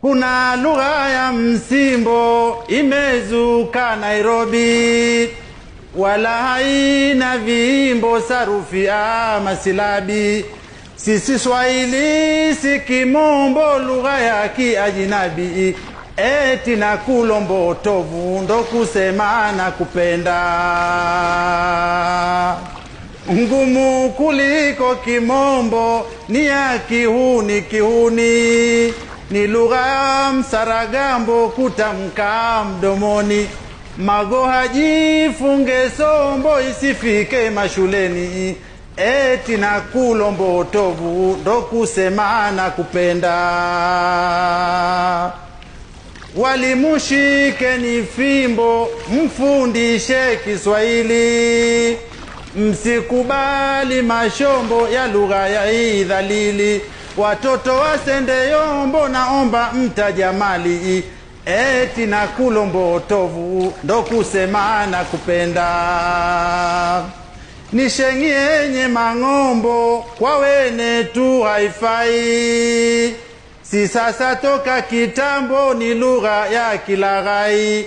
Kuna lugha ya msimbo imezuka Nairobi, wala haina viimbo sarufi ama silabi. Sisi Swahili si Kimombo, lugha ya kiajinabi. Eti na kulombo tovu ndo kusema na kupenda. Ngumu kuliko Kimombo ni ya kihuni kihuni, ni lugha msaragambo kutamka mdomoni. Magoha jifunge sombo isifike mashuleni. Eti na kulombo tovu ndo kusema na kupenda. Walimushike ni fimbo mfundishe Kiswahili, msikubali mashombo ya lugha ya idhalili. Watoto wasende yombo naomba mtajamali. Eti na kulombo tovu ndo kusema na kupenda. Nishengienye mangombo kwa wene tu haifai. Si sasa toka kitambo ni lugha ya kilaghai.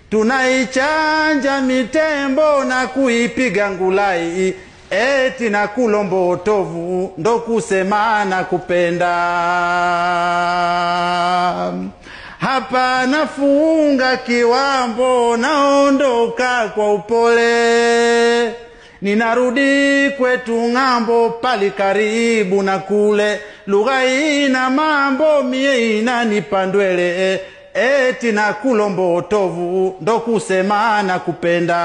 Tunaichanja mitembo na kuipiga ngulai. Eti na kulombo tovu ndo kusema na kupenda. Hapa nafunga kiwambo naondoka kwa upole. Ninarudi kwetu ng'ambo pali karibu na kule. Lugha ina mambo mie inanipandwele. Eti na kulombo tovu ndo kusema na kupenda.